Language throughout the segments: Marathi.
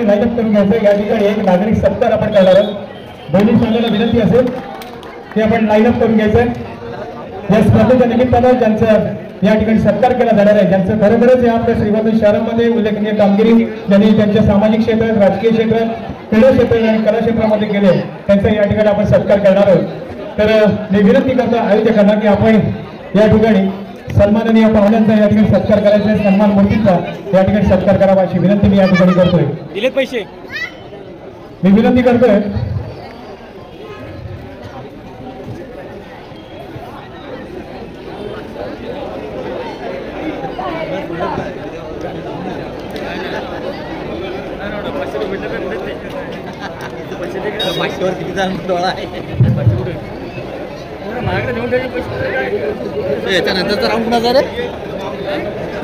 ठिकाणी लाईनअप करून घ्यायचं। या ठिकाणी एक नागरिक सत्कार आपण करणार आहोत। दोन्ही संघाला विनंती असेल की आपण लाईनअप करून घ्यायचं। या स्पर्धेच्या निमित्तानं ज्यांचं या ठिकाणी सत्कार केला जाणार आहे, ज्यांचं खरोखरच या आपल्या श्रीवर्धन शहरामध्ये उल्लेखनीय कामगिरी ज्यांनी त्यांच्या सामाजिक क्षेत्रात, राजकीय क्षेत्रात, क्रीडा क्षेत्रात आणि कला क्षेत्रामध्ये केले, त्यांचा या ठिकाणी आपण सत्कार करणार आहोत। तर मी विनंती करतो आयोजकांना की आपण या ठिकाणी सन्माननीय पाहुण्यांचा या ठिकाणी सत्कार करायचा आहे, सन्मान मूर्तीचा या ठिकाणी सत्कार करावा अशी विनंती मी या ठिकाणी करतोय। दिले पैसे मी विनंती करतोय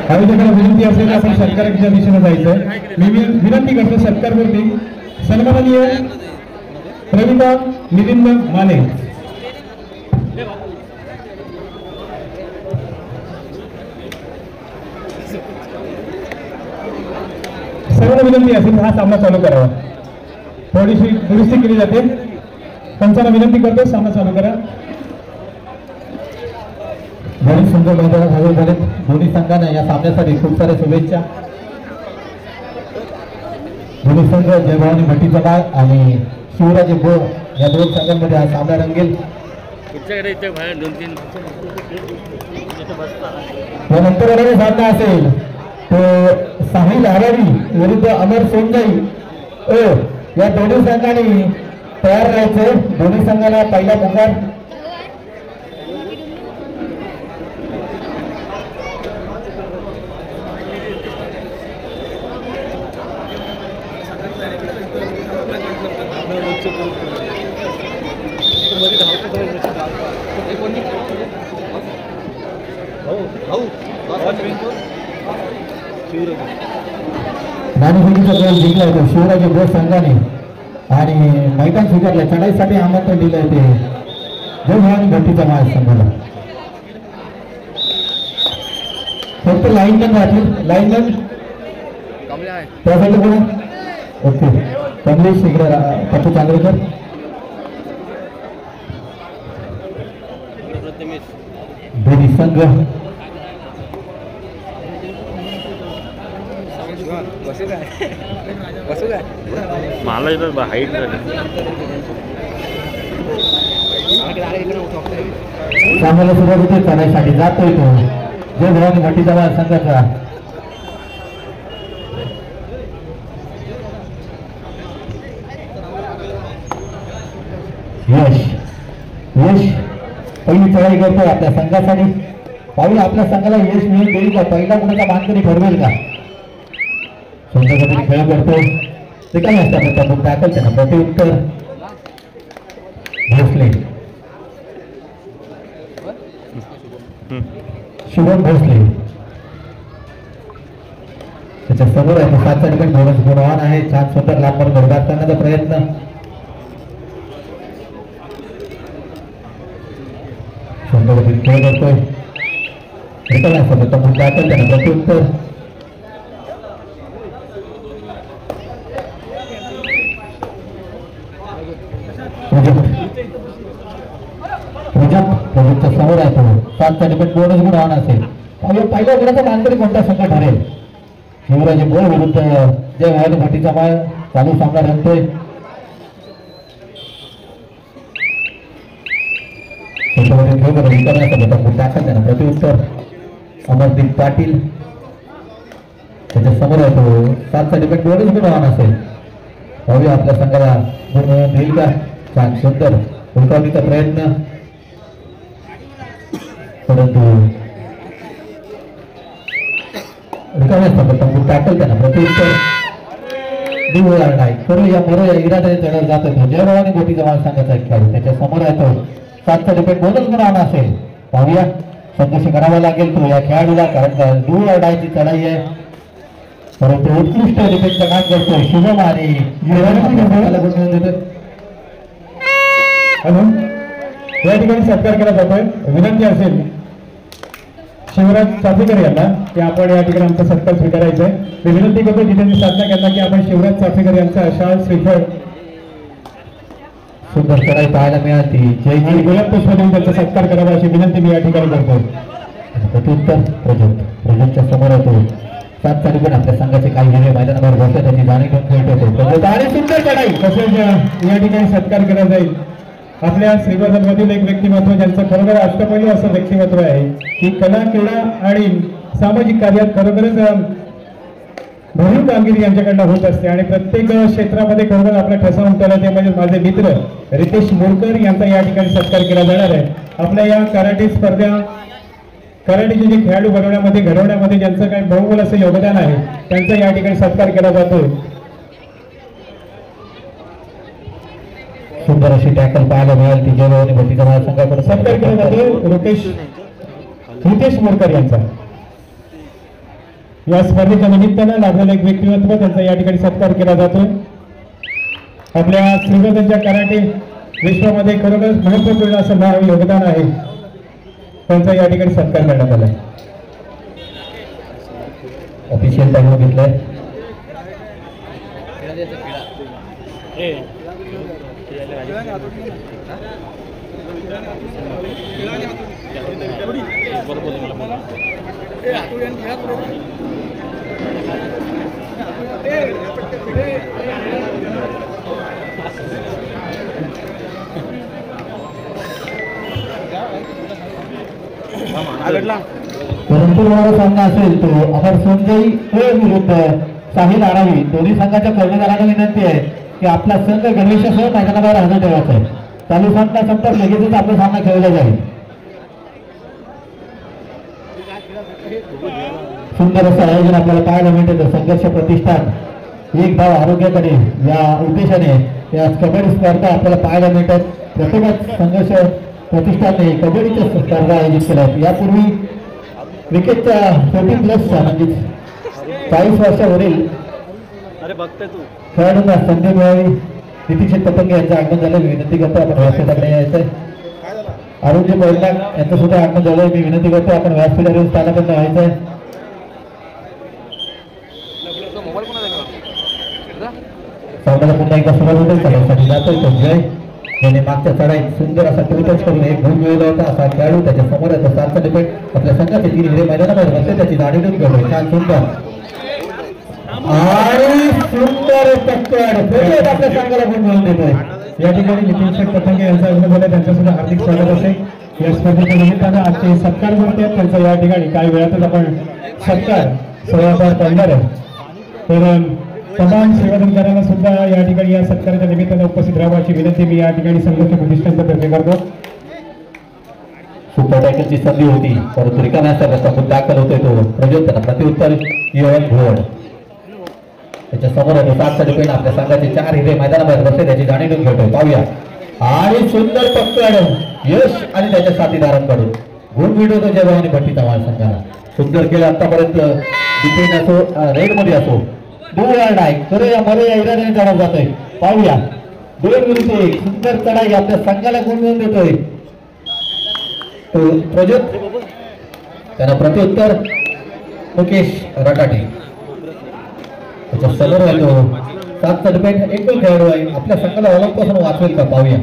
आयोजकांना विनंती असेल की आपण सत्काराच्या दिशेने जायचं। मी विनंती करतो सत्कारवरती सन्माननीय प्रवीता निलिंद माने सर्वांना विनंती असेल हा सामना चालू करावा। थोडीशी दुरुस्ती केली जाते, पंचांना विनंती करतो सामना चालू करा। दोन्ही संघ मैदानात हजर झाले। दोन्ही संघांना या सामन्यासाठी खूप साऱ्या शुभेच्छा। दोन्ही संघ जयभवानी भट्टीचा बाळ आणि शिवराजे भो या दोन संघांमध्ये हा सामना रंगेल। यानंतर होणारा सामना असेल तो साहिल आरावी विरुद्ध अमर सोनजाई। या दोन्ही संघांनी तयार राहायचं। दोन्ही संघाला पहिला पुकार। नाणेफेकीचा गोल जिंकला होता शिवराजे भोज संघाने आणि मैदान स्वीकारलं। चढाईसाठी आमंत्रण दिलं होते जयभवानी भट्टीचा माळ संघाला। फक्त लाईनमॅन राहतील, लाईनमॅन त्यासाठी कोण ओके कमलेश इकडे पप्पू चांद्रेकर। दोन्ही संघ मला इथं हाईट सामन्याला सुरुवात होते। चढाईसाठी जातोय तो जयभवानी भट्टीचा माळ संघाचा। यश पहिली चढाई करतोय आपल्या संघासाठी। पाहूया आपल्या संघाला यश मिळून देईल का, पहिला कुणाचा मानकरी ठरवेल का। संघासाठी खेळ करतो ते काय असतात आपण टॅकल त्यांना प्रत्युत्तर भोसले शुभम भोसले त्याच्या समोर आहे 7 ठिकाणी बोनस गुणवान आहे। छान सुंदर लांबवर गोलंदाज करण्याचा प्रयत्न। संघासाठी खेळ करतोय काय असतात टॅकल त्यांना प्रत्युत्तर। प्रोजेक्टच्या समोर आहे तो 7 ठिकाणी बोनस गुणवान असेल। पहिल्या गुणाचा मानकरी कोणता संघ ठरेल। शिवराजे भोज विरुद्ध जयभवानी भट्टीचा माळ चालू सामना रंगतोय। प्रत्युत्तर अमरदीप पाटील त्याच्या समोर आहे तो 7 ठिकाणी बोनस गुणवान असेल। पाहूया आपल्या संघाला गुण देईल का। छान सुंदर उलटवणीचा प्रयत्न परंतु टाकल त्यांना प्रत्युत्तर नाही करूया बरोबर इराद्याने चढत जात होतो। जयभवानी भट्टीचा माळ संघाचा खेळाडू त्याच्या समोर आहे तो 7 ठिकाणी बोनस गुणवान असेल। पाहूया संघर्ष करावा लागेल तो या खेळाडूला, कारण दूर अडायची चढाई आहे परंतु उत्कृष्ट डिफेन्सचं काम करतो शुभम आणि या ठिकाणी सत्कार केला जातोय। विनंती असेल शिवराज चाफेकर यांना की आपण या ठिकाणी आमचा सत्कार स्वीकारायचा आहे. मी विनंती करतो जिथे साधना केला की आपण शिवराज चाफेकर यांचा शाल श्रीफळ सुंदर चढाई पाहायला मिळाली. जय आणि गुलाब पुष्प देऊन त्यांचा सत्कार करावा अशी विनंती मी या ठिकाणी करतो. प्रत्युत्तर प्रोजेक्टच्या समोर होतो. 7 तारखेला पण आपल्या संघाचे काही हिरे मैदानावर बसले त्याची जाणीव घेऊन खेळत होते आणि सुंदर चढाई. तसेच या ठिकाणी सत्कार केला जाईल आपल्या श्रीवर्धनमधील एक व्यक्तिमत्व ज्यांचं खरोखर अष्टपैलू असं व्यक्तिमत्व आहे की कला क्रीडा आणि सामाजिक कार्यात खरोखरच भरीव कामगिरी यांच्याकडनं होत असते आणि प्रत्येक क्षेत्रामध्ये खरोखर आपला ठसा उमटवला ते म्हणजे माझे मित्र रितेश मोरकर यांचा या ठिकाणी सत्कार केला जाणार आहे. आपल्या या कराटे स्पर्धा कराटेचे जे खेळाडू घडवण्यामध्ये ज्यांचं काही बहुमोल असं योगदान आहे त्यांचा या ठिकाणी सत्कार केला जातो. सुंदर अशी टॅकल पाहायला मिळाली. ती जयभवानी भट्टीचा मला संघाकडे सत्कार केला जातो रितेश मोरकर यांचा. या स्पर्धेच्या निमित्तानं लाभलेलं एक व्यक्तिमत्व त्यांचा या ठिकाणी सत्कार केला जातो. आपल्या श्रीवर्धनच्या कराटे विश्वामध्ये खरोखर महत्वपूर्ण असं नाव योगदान आहे त्यांचा या ठिकाणी सत्कार करण्यात आला. ऑफिशियल टाइम घेतलाय. परंतु मला सामना असेल तो अमर संजय विरुद्ध साहिल आरावी. दोन्ही संघाच्या कर्णधारांना विनंती आहे की आपला संघ गणेशासह मैदानाबाहेर हजर ठेवायचा आहे. चालू सामना संपतात लगेचच आपला सामना खेळला जाईल. सुंदर असं आयोजन आपल्याला पाहायला मिळते. संघर्ष प्रतिष्ठान एक धाव आरोग्याकडे या उद्देशाने या कबड्डी स्पर्धा आपल्याला पाहायला मिळतात. प्रत्येकाच संघर्ष प्रतिष्ठानने कबड्डीच्या स्पर्धा आयोजित केल्या आहेत. यापूर्वी क्रिकेटच्या 40+ म्हणजे 40 वर्षावरील खेळाडूंना संधी मिळावी. नितीश पतंगे यांचं आगमन झालं. मी विनंती करतो आपण व्यासपीठाकडे यायचंय. आरोग्य बैठक यांचं सुद्धा आगमन झालंय. मी विनंती करतो आपण व्यासपीठावर येऊन स्थानापन्न व्हायचंय. सामन्याला पुन्हा एकदा सुरुवात होते. खेळासाठी जातोय तो जय याने मागच्या चढाईत सुंदर असा टच करून एक गुण मिळवला होता. असा खेळाडू त्याच्या समोर आहे. 7 डिपेंड आपल्या संघाचे 3 हिरे मैदानामध्ये बसले त्याची जाणीव घेऊन छान सुंदर आणि सुंदर टक्कर आपल्या संघाला गुण मिळवून देतोय. या ठिकाणी नितीन पतंगे यांचा आगमन झालं. त्यांचं सुद्धा हार्दिक स्वागत असेल. या स्पर्धेच्या निमित्तानं आजचे सत्कार करते त्यांचा या ठिकाणी काही वेळातच आपण सत्कार सोहळा पार पडणार आहे. तर तमाम सेवाधनकरांना सुद्धा या ठिकाणी या सत्काराच्या निमित्तानं उपस्थित राहावाची विनंती मी या ठिकाणी संघर्ष प्रतिष्ठानच्या तर्फे करतो. सुपर टॅकलची संधी होती परंतु रिकाम्या रस्ता दाखल होतोय तो प्रज्योत. प्रत्युत्तर यवन घोड त्याच्या समोर आहे. 7 डिपेंड आपल्या संघाचे 4 हिरे मैदानाबाहेर बसले त्याची जाणीव घेऊन घेतोय. पाहूया आणि सुंदर पक्कड यश आणि त्याच्या साथीदारांकडून गुण मिळवतो जयभवानी भट्टीचा माल संघाला. सुंदर खेळ आतापर्यंत डिपेंड असो रेड मध्ये असो खरं या मला या इराणी चढाव जातोय. पाहूया 2 विरुद्ध 1 सुंदर चढाई आपल्या संघाला गुण मिळवून देतोय तो प्रज्योत. त्यांना प्रत्युत्तर मुकेश रटाटे त्याच्या समोर आहे तो 7 डिपेंड एकल खेळाडू आहे. आपल्या संघाला ऑलिंपिकपासून वाचवेल का पाहूया.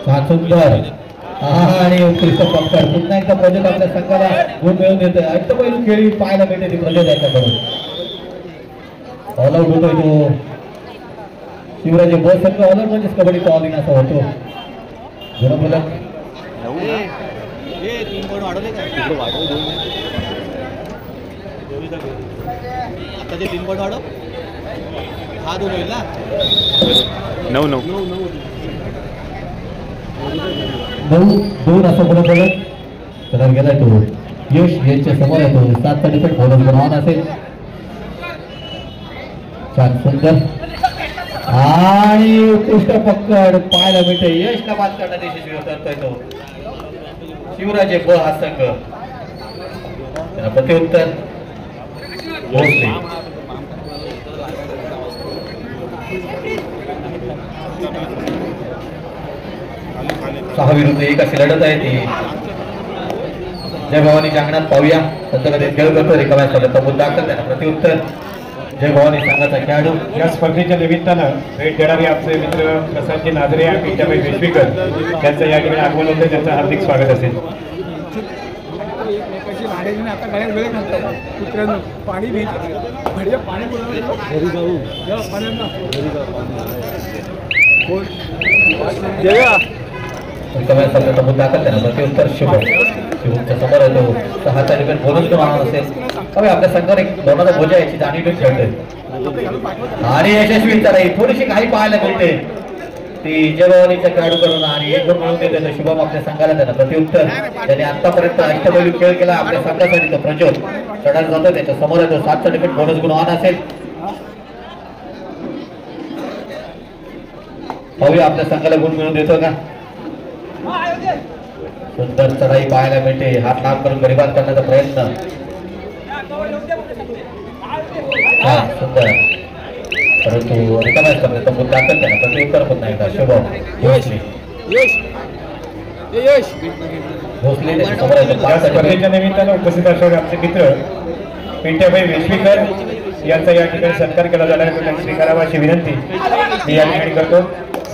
छान सुंदर आणि उत्कृष्ट पक्कड पुन्हा एकदा प्रज्योत आपल्या संघाला गुण मिळवून देतोय. एकदम पहिली खेळी पाहायला मिळते ती प्रज्योत याच्याकडून. ऑल आउट होतोय तो शिवराजे बस संघ. ऑल आउट म्हणजेच कबड्डीचा ऑल इन असा होतो. बरोबर आता ते 3 पॉईंट वाढव. हा 2 होईल ना. 9-2 असं बरोबर तर गेलाय तो यश यांच्या समोर आहे तो 7 डिपेंड बोलत बनवून असेल. छान सुंदर आणि उत्कृष्ट पक्कड पाहायला मिळते. यशला बाद करण्यात यशस्वी होतोय तो शिवराजे ब हा संघ. त्याला प्रत्युत्तर भोसले. 6 विरुद्ध 1 अशी लढत आहे ती. जय भवानीच्या अंगणात पाहूया संतगतीत खेळ करतो रिकाम्या स्पर्धेचा मुद्दा दाखल त्यांना प्रतिउत्तर जय भवानी संघाचा खेळाडू. या स्पर्धेच्या निमित्तानं भेट देणारे आमचे मित्र प्रसादजी नाजरे आणि पिंट्याबाई वेशवीकर त्यांचं या ठिकाणी आगमन होतं, त्यांचं हार्दिक स्वागत असेल. आता गळ्यात वेळ घालतात कुत्र्यांना पाणी घ्यायचं पाणी घरी जाऊ रिकाम्या स्पर्धेचा मुद्दा दाखल त्यांना प्रतिउत्तर शुभ. शुभच्या समोर येतो 6चा डिफेंस बोनस घेऊन आणत असेल. हवे आपल्या संघावर एक दोनाचा बोजा याची जाणीव खेळते आणि यशस्वी नाही थोडीशी काही पाहायला मिळते ती जय भवानीच्या खेळाडू करून आणि एक गोल मिळवून देतो शुभम आपल्या संघाला त्यांना प्रतिउत्तर. त्याने आतापर्यंत अष्टपैलू खेळ केला आपल्या संघासाठी तो प्रज्वल चढायला जातो त्याच्या समोर येतो 7चा डिफेंस बोनस घेऊन आण असेल. पाहूया आपल्या संघाला गुण मिळवून देतो का. सुंदर चढाई पाहायला मिळते हात लांब करून गरीबात करण्याचा प्रयत्न. हा सुंदर परंतु रिकाम्या स्पर्धेचा मुद्दा दाखल त्यांना प्रतिउत्तर पुन्हा एकदा शुभम भोसले. भोसले त्याच्या समोर येतो या 5चा स्पर्धेच्या निमित्तानं उपस्थित असणारे आमचे मित्र पिंट्याबाई वेशवीकर यांचा या ठिकाणी सत्कार केला जाणार आहे, त्यांनी स्वीकारावा अशी विनंती मी या ठिकाणी करतो.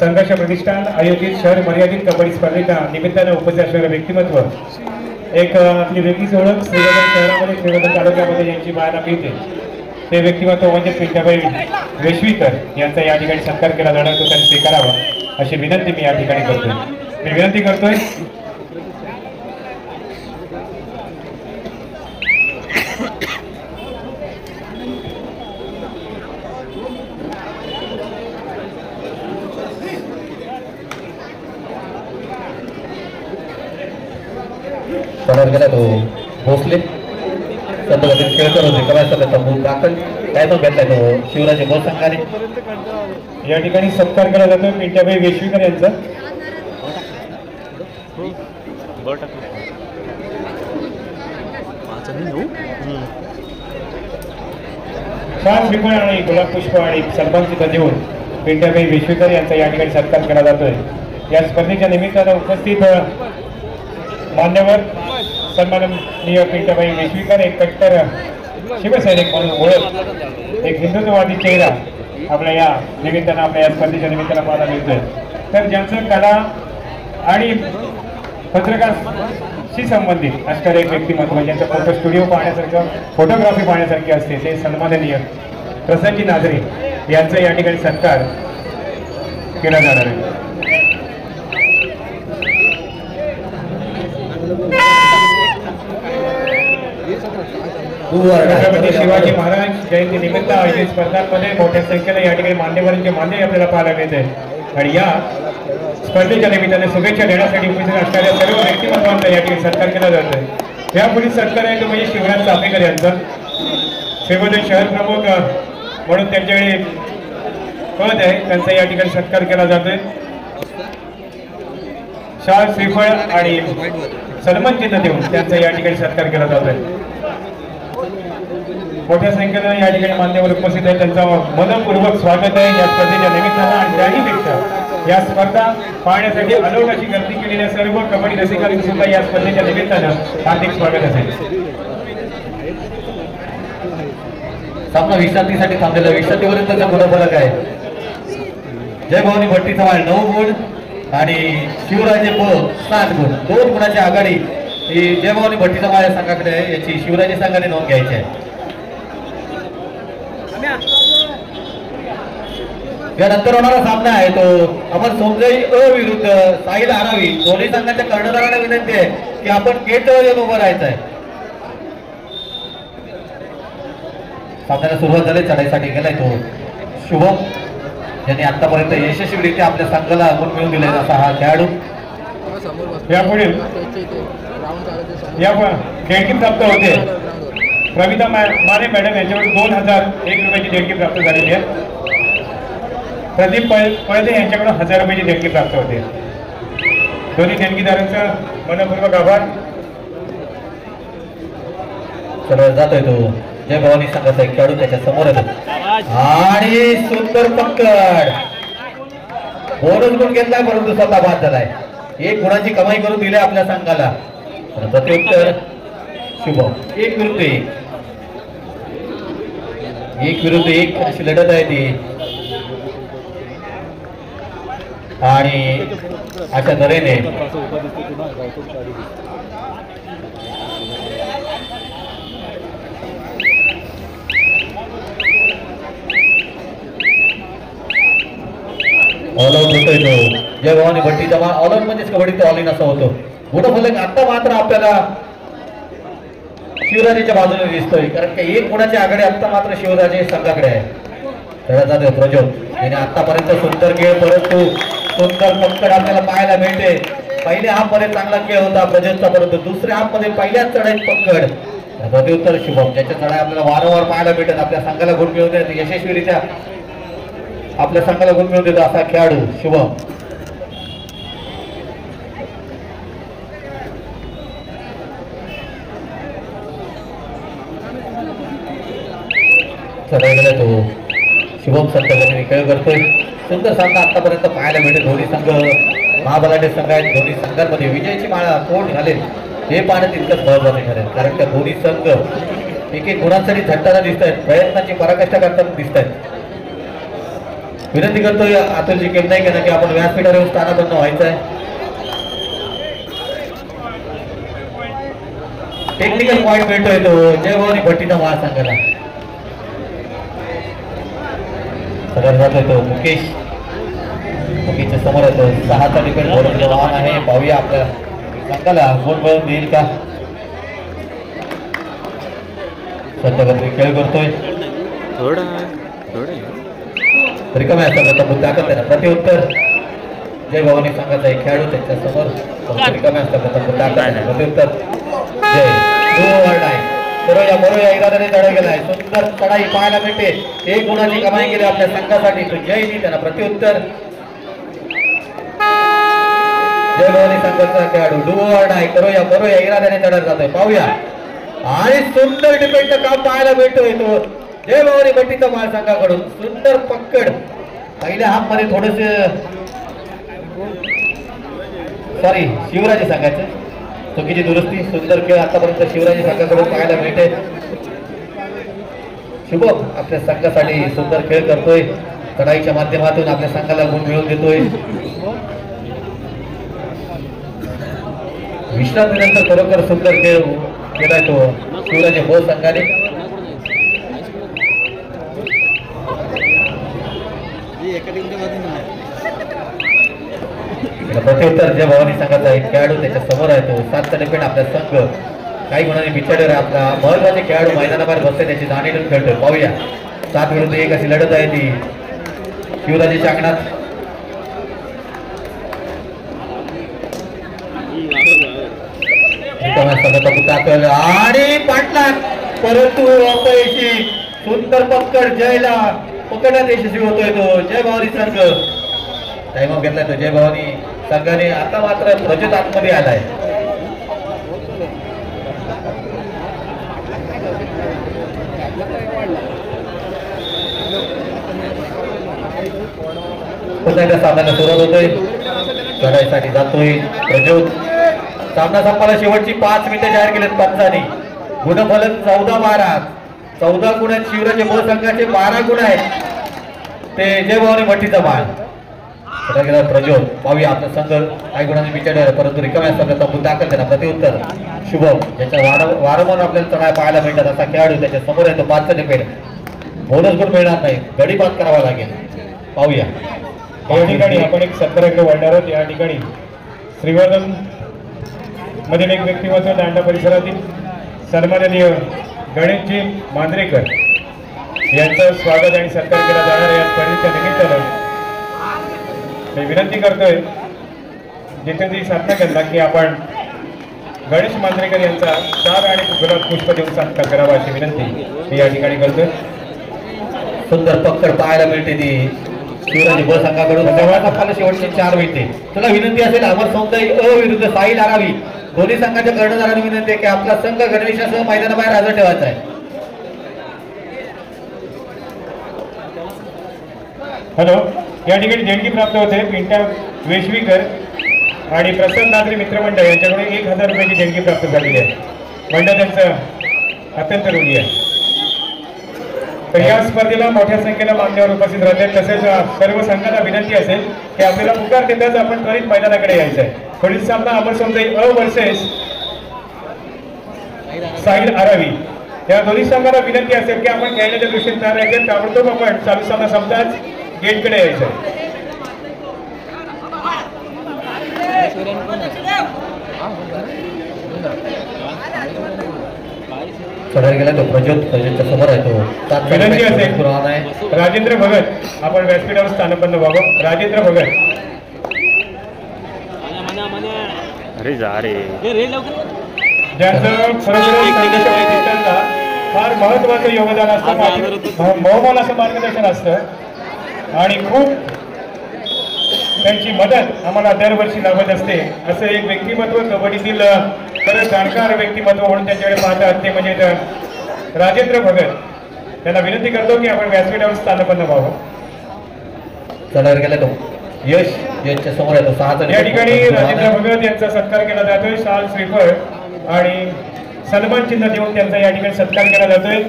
संघर्ष प्रतिष्ठान आयोजित शहर मर्यादित कबड्डी स्पर्धेच्या निमित्तानं उपस्थित असणारे व्यक्तिमत्व एक आपली वेगळीच ओळख श्रीवर्धन शहरामध्ये श्रीवर्धन तालुक्यामध्ये यांची पाहायला मिळते. ते व्यक्तिमत्व म्हणजे पिंट्याबाई वेशवीकर यांचा या ठिकाणी सत्कार केला जाणार तो त्यांनी स्वीकारावा अशी विनंती मी या ठिकाणी करतोय. मी विनंती करतोय समोर गेला तो भोसले संतगतीत खेळ करून रिकाम्या स्पर्धेचा मुद्दा दाखल काय तो घेतलाय तो शिवराजे बोस संघाने. या ठिकाणी सत्कार केला जातो पिंट्याबाई वेशवीकर यांचा. छान श्रीफळ आणि गुलाब पुष्प आणि सन्मान चिन्ह देऊन पिंट्याबाई वेशवीकर यांचा या ठिकाणी सत्कार केला जातोय. या स्पर्धेच्या निमित्तानं उपस्थित मान्यवर सन्माननीय पिंट्याबाई वेशवीकर एक कट्टर शिवसैनिक म्हणून ओळख एक हिंदुत्ववादी चेहरा आपल्या या निमित्तानं आपल्या या स्पर्धेच्या निमित्तानं पाहायला मिळतोय. तर ज्यांचं कला आणि पत्रकारशी संबंधित असणारे एक व्यक्तिमत्व ज्यांचं फोटो स्टुडिओ पाहण्यासारखं फोटोग्राफी पाहण्यासारखी असते ते सन्माननीय प्रसादजी नाजरे यांचा या ठिकाणी सत्कार केला जाणार आहे. छत्रपती शिवाजी महाराज जयंती निमित्त आयोजित स्पर्धांमध्ये मोठ्या संख्येने या ठिकाणी मान्यवरांचे मान्य आपल्याला पाहायला मिळते आणि या स्पर्धेच्या निमित्ताने शुभेच्छा देण्यासाठी उपस्थित असणाऱ्या सर्व व्यक्तिमत्वांचा या ठिकाणी सत्कार केला जातोय. यापुढील सत्कार आहे तो म्हणजे शिवराज चाफेकर यांचा श्रीवर्धन शहर प्रमुख म्हणून त्यांच्याकडे पद आहे त्यांचा या ठिकाणी सत्कार केला जातोय. शाल श्रीफळ आणि सन्मान चिन्ह देऊन त्यांचा या ठिकाणी सत्कार केला जातोय. मोठ्या संख्येने या ठिकाणी मान्यवर उपस्थित आहे त्यांचा मनपूर्वक स्वागत आहे या स्पर्धेच्या निमित्तानं. आणि त्याहीपेक्षा या स्पर्धा पाहण्यासाठी अलोट अशी गर्दी केलेल्या सर्व कबड्डी रसिकांचं सुद्धा या स्पर्धेच्या निमित्तानं हार्दिक स्वागत असेल. सामना विश्रांतीसाठी थांबलेला विश्रांतीपर्यंतचा गुणफलक आहे. जय भवानी भट्टी समाज 9 गुण आणि शिवराजे ब 7 गुण 2 गुणाची आघाडी ही जय भवानी भट्टी समाज संघाकडे आहे. याची शिवराजे संघाने नोंद घ्यायची आहे. यानंतर होणारा सामना आहे तो अमर सोमजई विरुद्ध साहिल आरावी. दोन्ही संघाच्या कर्णधारांना विनंती आहे की आपण गेटवर येऊन उभं राहायचं आहे. सामन्याला सुरुवात झाली चढाईसाठी गेलाय तो शुभम ज्यांनी आतापर्यंत यशस्वीरित्या आपल्या संघाला गुण मिळवून दिले असा हा खेळाडू. यापुढील या देणगी प्राप्त होते प्रमिता माने मॅडम यांच्यावर 2001 रुपयाची देणगी प्राप्त झालेली आहे. प्रदीप पळदे यांच्याकडून 1000 रुपयाची देणगी प्राप्त होते. दोन्ही देणगीदारांचा मनपूर्वक आभार. सर्व जातोय तो जय भवानी संघाचा एक खेळाडू त्याच्या समोर येतो आणि सुंदर पकड बोनस गुण घेतलाय परंतु स्वतः बाद झालाय. 1 गुणाची कमाई करून दिली आपल्या संघाला. प्रत्युत्तर शुभम 1 विरुद्ध 1 अशी लढत आहे ती आणि अशा तऱ्हेने ऑल आउट होतोय तो जय भवानी भट्टीचा मान ऑल आउट म्हणजेच कबड्डीत ऑल इन असं होतं मोठं फलक आता मात्र आपल्याला शिवराजेच्या बाजूने दिसतोय कारण की 1 गुणाचे आघाडी आता मात्र शिवराजे संघाकडे आहे त्याचा प्रज्योत याने आतापर्यंत सुंदर खेळ परंतु सुंदर पक्कड आपल्याला पाहायला मिळते पहिल्या हाफ मध्ये चांगला खेळ होता प्रज्योतचा परंतु दुसऱ्या हाफ मध्ये पहिल्याच चढाईत पक्कड प्रत्युत्तर शुभम ज्याच्या चढाई आपल्याला वारंवार पाहायला मिळतात आपल्या संघाला गुण मिळवून देत यशस्वीरित्या आपल्या संघाला गुण मिळवून देतो असा खेळाडू शुभम चढाई गेला तो शुभम संत खेळ करतोय सुंदर सामना आतापर्यंत पाहायला मिळते दोन्ही संघ महाबलाढ्य संघ आहेत दोन्ही संघांमध्ये विजयाची माळा कोण घालेल हे पाहणं तितकंच महत्वाचे ठरेल कारण त्या दोन्ही संघ एक गुणांसाठी झटताना दिसत आहेत प्रयत्नाची पराकाष्ठा करताना दिसत आहेत विनंती करतोय अतुलजी केमनाई केलं की आपण व्यासपीठावर येऊन स्थानापन्न व्हायचं आहे टेक्निकल पॉईंट मिळतोय तो जय भवानी भट्टीचा महासंघाला सगळ्यात जातोय तो मुकेशच्या समोर येतो 6चा डिपेंड बरोबर वाहन आहे पाहूया आपल्या संघाला गुण मिळवून देईल का सध्या खेळ करतोय रिकाम्या संघाचा मुद्दा करताना प्रत्युत्तर जय भवानी संघाचा एक खेळाडू त्याच्या समोर रिकाम्या संघाचा मुद्दा करताना प्रत्युत्तर जय बरोया इराद्याने चढाई गेलाय सुंदर चढाई पाहायला मिळते 1 गुणाची कमाई केली आपल्या संघासाठी तो जय नी त्यांना प्रत्युत्तर जय भवानी संघाचा खेळाडू डुओडाय बरोया इराद्याने चढत जातोय पाहूया आणि सुंदर डिपेंडचं काम पाहायला मिळतोय तो जय भवानी भट्टीचा माळ संघाकडून सुंदर पक्कड पहिल्या हाफ मध्ये थोडस सॉरी शिवराजे संघाचं चुकीची दुरुस्ती सुंदर खेळ आतापर्यंत शिवराजे संघाकडून पाहायला मिळते शुभम आपल्या संघासाठी सुंदर खेळ करतोय चढाईच्या माध्यमातून आपल्या संघाला गुण मिळवून देतोय विश्रांतीनंतर खरोखर सुंदर खेळ केलाय तो शिवराजे भो संघाने प्रत्युत्तर जय भवानी संघाचा एक खेळाडू त्याच्या समोर आहे तो 7चा डिपेंड आपला संघ काही गुणांनी पिछाडीवर आपला महत्वाचे खेळाडू मैदानाबाहेर बसते त्याची जाणीव खेळतोय पाहूया 7 विरुद्ध 1 अशी लढत आहे ती शिवराजेच्या अंगणात आणि पाटला परंतु अपयशी सुंदर पक्कड जयला पकडण्यात यशस्वी होतोय तो जय भवानी संघ टाइम ऑफ घेतलाय तो जय भवानी संघाने आता मात्र प्रज्योत आतमध्ये आलाय सामन्याला सुरुवात होतोय लढाईसाठी जातोय प्रज्योत सामना संपायला शेवटची 5 मिनिटं जाहीर केलेत पंचांनी गुणफलक 14 गुण आहेत शिवराजे ब संघाचे 12 गुण आहेत ते जय भवानी भट्टीचा माळ प्रज्योत पाहूया आपला संघ काही गुणांनी पिछाडीवर परंतु रिकाम्या संघाचा मुद्दा दाखल त्यांना प्रत्युत्तर शुभम ज्याच्या वारंवार आपल्याला चढाई पाहायला मिळतात असा खेळाडू त्याच्या समोर येतो 5चा डिपेंड बोनस गुण मिळणार नाही गडी बाद करावा लागेल पाहूया या ठिकाणी आपण एक सत्काराकडे वळणार आहोत या ठिकाणी श्रीवर्धन मधील एक व्यक्तिमत्व दांडा परिसरातील सन्माननीय गणेशजी मांजरेकर यांचं स्वागत आणि सत्कार केला जाणार या स्पर्धेच्या निमित्तानं मी विनंती करतोय जिथे ती साधना केला की आपण गणेश मांजरेकर यांचा शाल आणि गुलाब पुष्प देऊन सत्कार करावा अशी विनंती मी या ठिकाणी करतोय सुंदर पक्कड पाहायला मिळते ती शिवराजे ब संघाकडून आपल्याला शेवटचे 4 मिनिटे तुला विनंती असेल अमर सौंदर्य अ विरुद्ध साई लारावी दोन्ही संघाच्या कर्णधारांनी विनंती आहे की आपला संघ गणवेशासह मैदानाबाहेर हजर ठेवायचा आहे हॅलो या ठिकाणी देणगी प्राप्त होते पिंट्या वेशवीकर आणि प्रसन्न नागरी मित्रमंडळ यांच्याकडून 1000 रुपयाची देणगी प्राप्त झालेली आहे मंडळ त्यांचं अत्यंत ऋणी आहे. तर या स्पर्धेला मोठ्या संख्येनं मान्यवर उपस्थित राहते. तसेच सर्व संघांना विनंती असेल की आपल्याला पुकार देताच आपण त्वरित मैदानाकडे यायचं आहे. पुढील सामना अमर समजाई अ वर्सेस साहिल आरावी. या दोन्ही संघांना विनंती असेल की आपण खेळण्याच्या दृष्टीने तयार राहायचे. ताबडतोब आपण चालू सामना संपताच गेटकडे यायचं. चढायला गेला तो प्रज्योतच्या समोर आहे तो विनंती असेल राजेंद्र भगत आपण व्यासपीठावर स्थानपन्न व्हावं. राजेंद्र भगत. अरे जा रे ज्यांचं फार महत्वाचं योगदान असतं, बहुमोल असं मार्गदर्शन असतं आणि खूप त्यांची मदत आम्हाला दरवर्षी लाभत असते. असं एक व्यक्तिमत्व कबड्डीतील खरंच जाणकार व्यक्तिमत्व म्हणून त्यांच्याकडे पाहतात ते म्हणजे राजेंद्र भगत. त्यांना विनंती करतो की आपण व्यासपीठावर स्थानपन्न व्हावं. चढायला गेला तो यशच्या समोर आहे तो 6 या ठिकाणी राजेंद्र भगत यांचा सत्कार केला जातोय. शाल श्रीफळ आणि सन्मान चिन्ह देऊन त्यांचा या ठिकाणी सत्कार केला जातोय.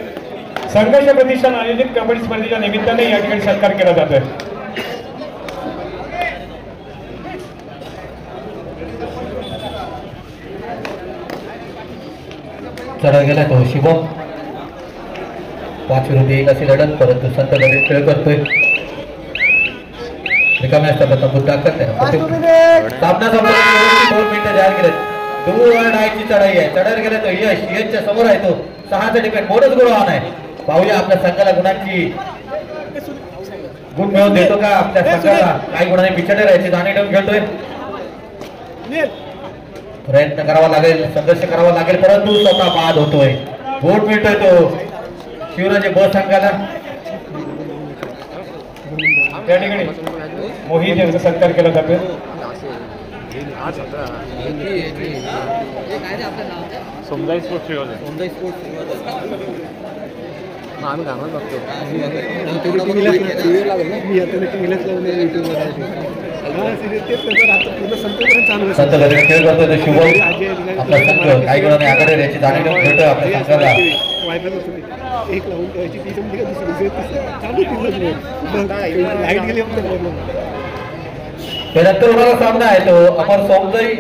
संघर्ष प्रतिष्ठान आयोजित कबड्डी स्पर्धेच्या निमित्ताने या ठिकाणी सत्कार केला जातोय. चढायला गेला तो शिवम 5 विरुद्ध 1 अशी लढत, परंतु संत गणेश खेळ करतोय. रिकाम्या असतात मुद्दा करते सामना संपला. 2 मिनिटं जाहीर केले. दूर डायची चढाई आहे. चढायला गेला तो यशच्या समोर आहे तो 6चा डिपेंड मोठच गुणवान आहे. पाहूया आपल्या संघाला गुणांची गुण मिळवून देतो का आपल्या संघाला. काही गुणांनी पिछाडे राहायची जाणे ठेवून खेळतोय. प्रयत्न करावा लागेल, संघर्ष करावा लागेल, परंतु स्वतः बाद होतोय. बोट मिळतोय तो शिवराजे ब संघाला. त्या ठिकाणी मोहित यांचा सत्कार केला जातोय. समजाई स्पोर्ट्स आम्ही गावात बघतो संत गणेश खेळ करतोय तो शिवम. आपला संघ काही गुणांनी आघाडी याची जाणे ठेवून खेळतोय आपल्या संघाला. एक लावून ठेवायची ती समजी लाईट गेली. त्यानंतर होणारा सामना आहे तो अमर सोमजई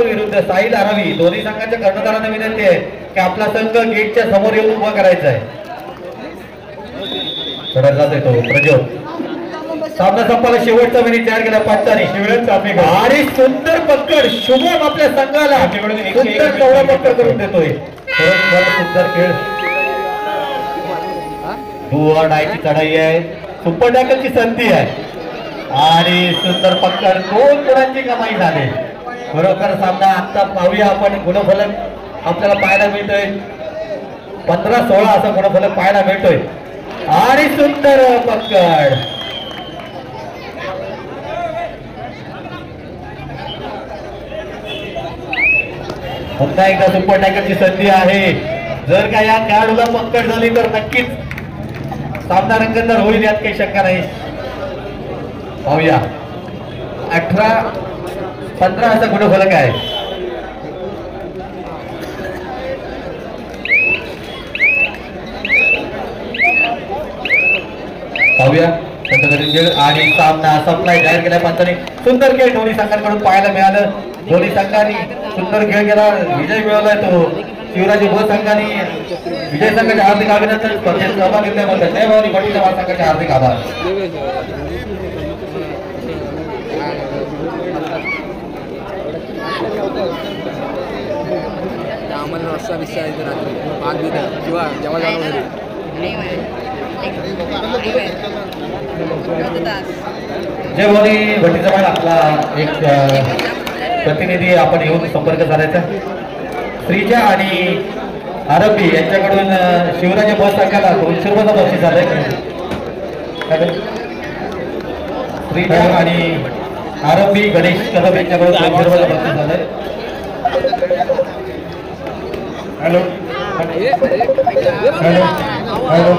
विरुद्ध साहिल आरावी. दोन्ही संघाच्या कर्णधारांना विनंती आहे की आपला संघ गेटच्या समोर येऊन उभा करायचा आहे. चढायला जातोय तो प्रज्योत. सामना संपाला शेवटचा मिनिट तयार केला 5 आणि सुंदर पकड शुभम आपल्या संघाला सुंदर कवडा पकड करून देतोय. सुंदर खेळ. दुआ डायची चढाई आहे. सुपर टॅकलची संधी आहे आणि सुंदर पकड 2 गुणांची कमाई झाली. खरोखर सामना आता पाहूया आपण. गुणफलक आपल्याला पाहायला मिळतोय 15-16 असा गुणफलक पाहायला मिळतोय आणि सुंदर पकड. पुन्हा एकदा सुपर टॅकलची संधी आहे. जर का या खेळाडूला पकड झाली तर नक्कीच सामना रंगतदार होईल, यात काही शंका नाही. पाहूया 18-15 असा गुणफलक आहे. पाहूया आणि सामना संपलाय. जाहीर केल्या पंचांनी. सुंदर खेळ दोन्ही संघांकडून पाहायला मिळालं. दोन्ही संघांनी सुंदर खेळ केला. विजय मिळवलाय तो शिवराजे ब संघाने. विजय संघाचे हार्दिक अभिनंदन. स्पर्धेत सहभाग घेतल्याबद्दल जय भवानी बटीचा संघाचे हार्दिक आभार. आम्हाला रस्ता बिस्ता आहे रात्री 5 दिवस किंवा जेव्हा जाणं जय भवानी भटीचा आपला एक प्रतिनिधी आपण येऊन संपर्क साधायचा. श्रीजा आणि आरबी यांच्याकडून शिवराजे बस संघाला 200 रुपयाचा बक्षीस झालंय. श्रीजा आणि आरबी गणेश कदम यांच्याकडून 200 रुपयाचा बक्षीस झालंय. Hello hello hello